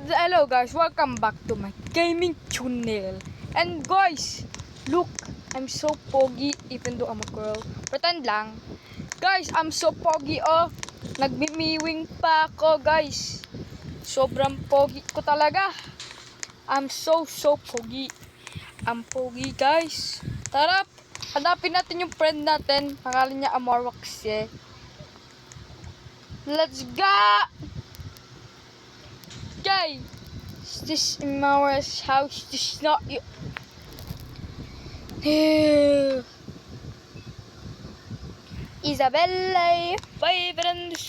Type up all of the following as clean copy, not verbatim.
Hello guys, welcome back to my gaming channel. And guys, look, I'm so pogi even though I'm a girl. Pretend lang. Guys, I'm so pogi oh. Nagmimiwing pa ako guys. Sobrang pogi ko talaga. I'm so pogi. I'm pogi guys. Tara, hanapin natin yung friend natin. Pangalan niya Amarwax eh. Let's go! Guys, this is Mara's house. This is not you. Isabella, favorite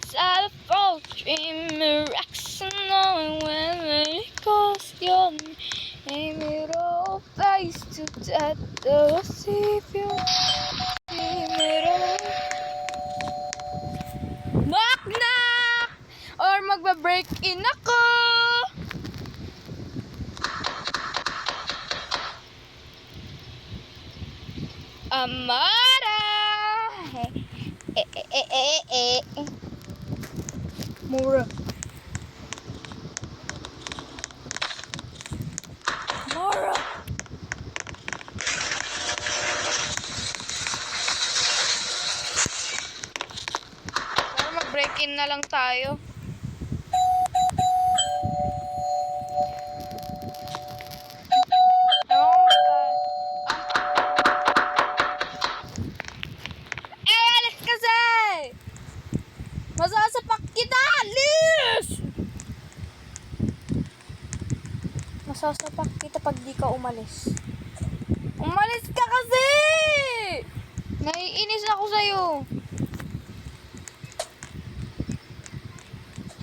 sad fall dream, knowing when it goes your name, it all face to death. The savior, knock knock, or magba-break in ako. Amara! Mura. Mara! Para mag-break-in na lang tayo. Masasapak kita! Alis! Masasapak kita pag di ka umalis. Umalis ka kasi! Naiinis ako sa'yo.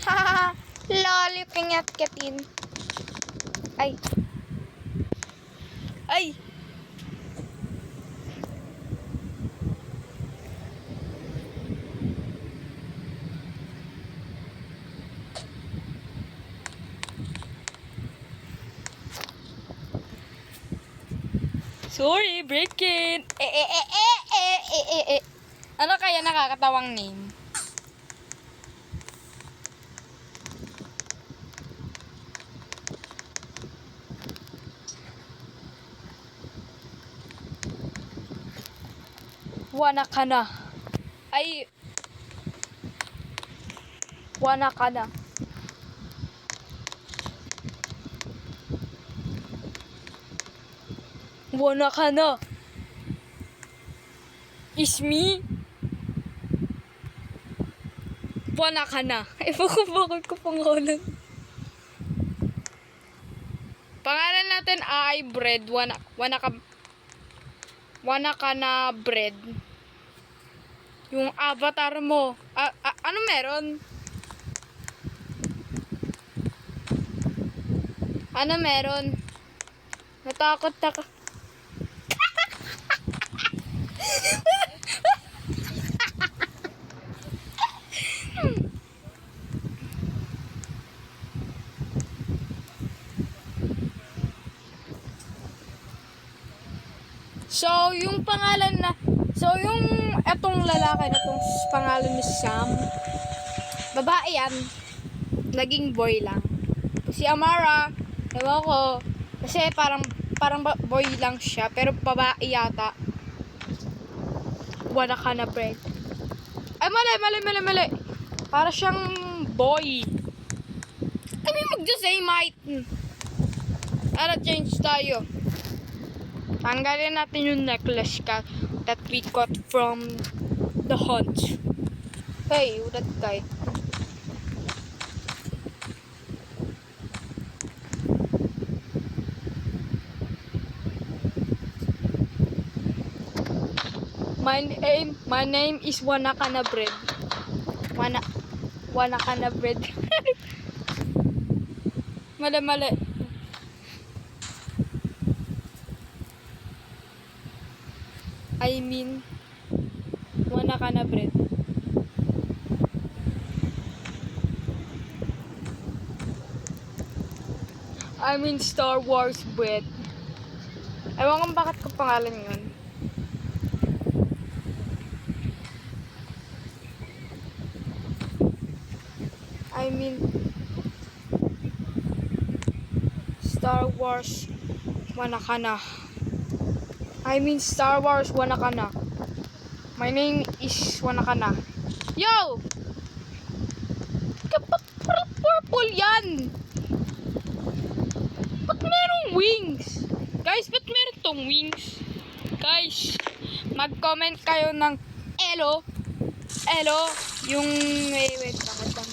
Haha! Lol, you can get in. Ay. Ay! Sorry, break-in. Ano kaya nakakatawang name? Wana ka na. Ay. Wana ka na. Wana ka na. Is me? Wana ka na. Bakit ko pangalan? Pangalan natin ay Bread. Wana ka na Bread. Yung avatar mo. Ano meron? Ano meron? Natakot ako. So, yung pangalan na, yung etong lalaki na tong pangalan ni Sam, babae yan, naging boy lang. Si Amara, ewan ko, kasi parang boy lang siya, pero babae yata. Wala ka na, Bread. Ay, mali. Para siyang boy. Kami mag-same height. Para change tayo. Tanggalin natin yung necklace that we got from the hunt. Hey, that guy. My name is Wana ka na Bread. Wana ka na Bread. Mali. I mean, Wana ka na Bread. I mean Star Wars Bread. Ewan kung bakit ko pangalan yun. I I mean, Star Wars Wanakana. I mean, Star Wars Wanakana. My name is Wanakana. Yo! Kapag purple yan! Ba't merong wings? Guys, ba't meron tong wings? Guys, mag-comment kayo ng Elo. Elo, yung... Wait lang. Wait lang.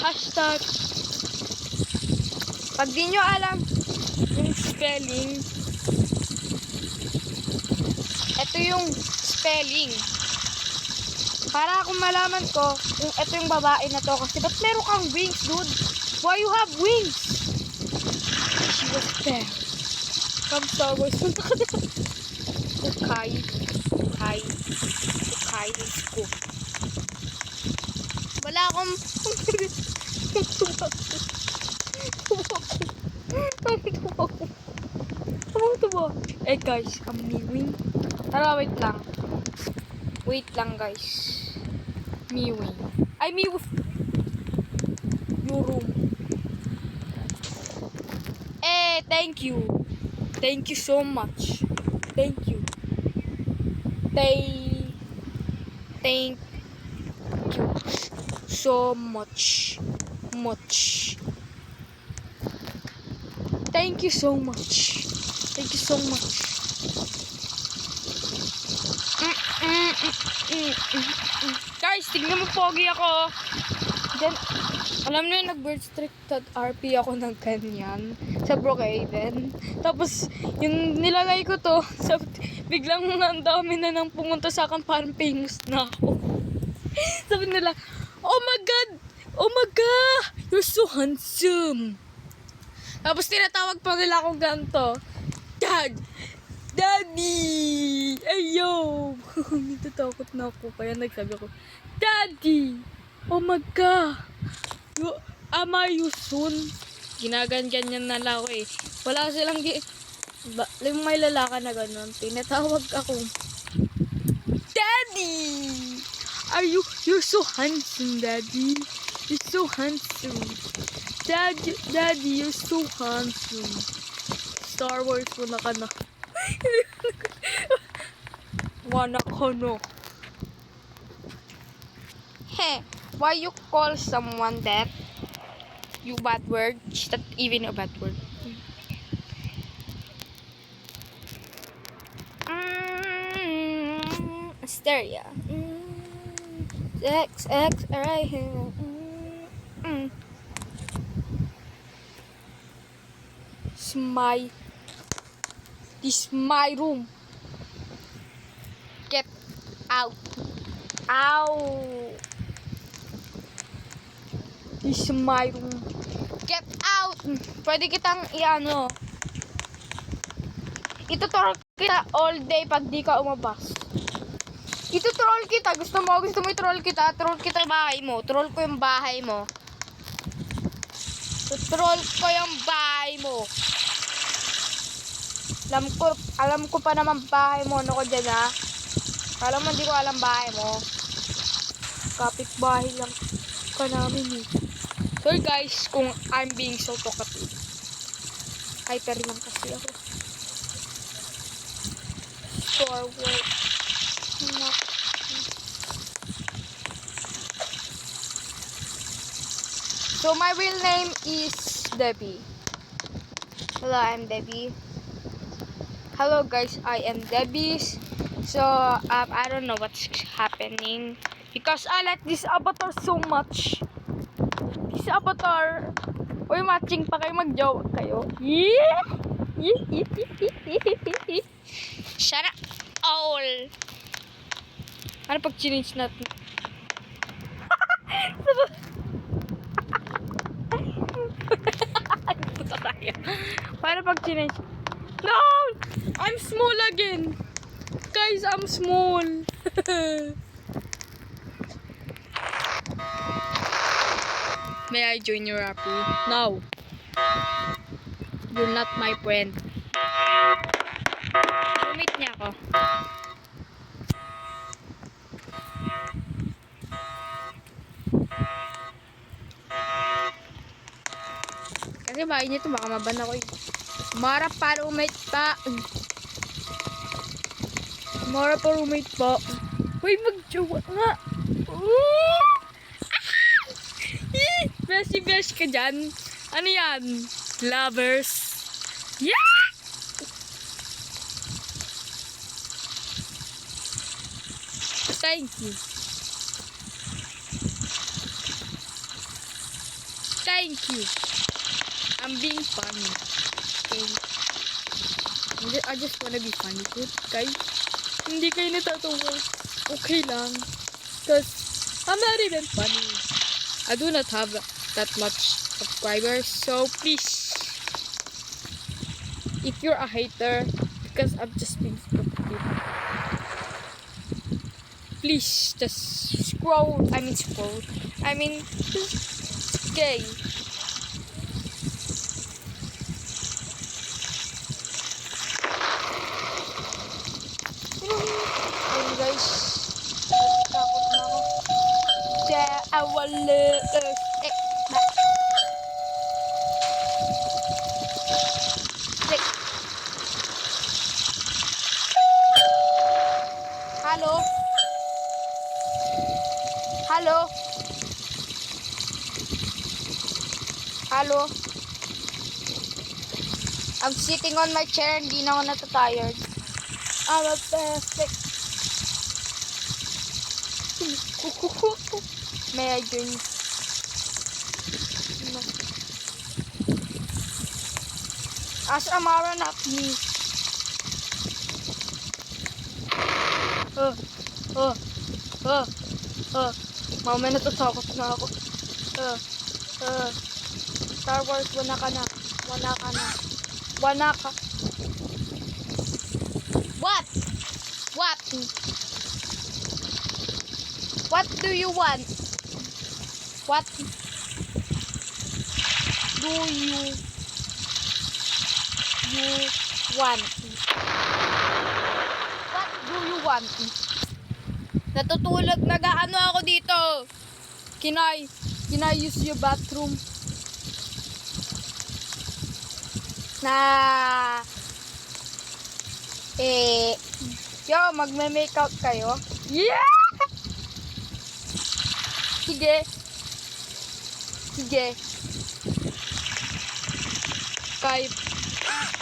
Hashtag. Pag di nyo alam yung spelling, ito yung spelling. Para kung malaman ko kung ito yung babae na to. Kasi ba't meron kang wings, dude? Why you have wings? She was there. From Star Wars. Okay, let's go. Wala akong... Tubo. Eh guys, I'm mewing. Tara, wait lang guys. Mewing. I mew your room. Eh, thank you. Thank you so much. Thank you. Thank you so much. Thank you so much. Thank you so much. Guys, tignan mo, pogi ako. Then, alam niyo, nag-restricted RP ako ng ganyan sa Brookhaven. Tapos, yung nilagay ko to, biglang ang dami na nang pumunta sa akin, parang famous na ako. Sabi nila, oh my God, you're so handsome. Tapos tinatawag pa nila akong ganito, Daddy! Ayo! Natatakot na ako. Kaya nagsabi ako, Daddy! Oh my God! Ama you soon? Ginaganyan na lang ako eh. Wala silang may lalaka na ganun. Tinatawag ako, Daddy! You're so handsome, Daddy. You're so handsome. Daddy, you're so handsome. Star Wars Wanakana. Wanakana. Hey, why you call someone that? You bad word? Is that even a bad word? Asteria. X right here. This is my room. Get out. Ow. This is my room. Get out. Pwede kitang iano. Itutroll kita all day pag di ka umabas. Itutroll kita. Gusto mo i-troll kita. Troll kita yung bahay mo. Troll ko yung bahay mo. Troll ko yung bahay mo. Alam ko pa naman bahay mo. Ano ko dyan, ha? Alam mo, hindi ko alam bahay mo. Kapit-bahay lang ka namin, eh. Sorry, guys, kung I'm being so talkative. Hyper lang kasi ako. Star Wars. So, my real name is Debbie. Hello, I'm Debbie. Hello guys, I am Debbie. So, I don't know what's happening because I like this avatar so much. This avatar. Uy, matching pa kayo, mag-jowa kayo. Shut up, all. Ano pag change natin? Paano pag change? No! I'm small again. Guys, I'm small. May I join your RP? No. You're not my friend. Roommate niya ako. Sige, bahay niyo ito. Baka maban ako eh. Mara pa roommate pa. Mara pa roommate pa. Uy, mag-jowa nga. Beshi ka dyan. Ano yan? Lovers. Yeah! Thank you. Thank you. I'm being funny. Okay. I just wanna be funny, good guys. Hindi kayo natatawa. Okay lang. Because I'm not even funny. I do not have that much subscribers. So please, if you're a hater, because I'm just being stupid, please just scroll. I mean, gay. Ayun guys, takot na ako. Hello? Hello? Hello? I'm sitting on my chair, hindi na ako natatired. I'm a perfect. May I join? No. As Amara, not me. Mamaya natatakot na ako. Star Wars, wala ka na. What? What do you want? What do you want? What do you want? Natutulog, nag-ano ako dito. Can I use your bathroom? Magme-makeup kayo? Yeah! Sige.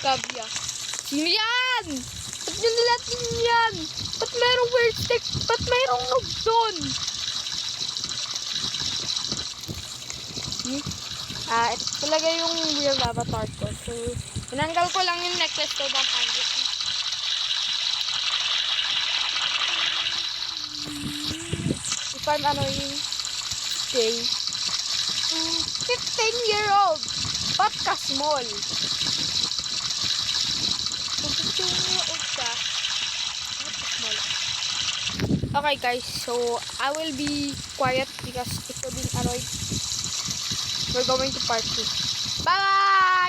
Kabya. Sino yan? Ba't nyo nilatin yan? Ba't mayroong weird stick? Ba't mayroong noob doon? Ito talaga yung real avatar ko. So, tinanggal ko lang yung necklace ko bang hangit. If I'm annoying, stay. 15-year-old. Ba't ka small? Kung 15-year-old ka, ba't ka small? Okay guys, so I will be quiet because ito being annoyed. We're going to part 2. Bye!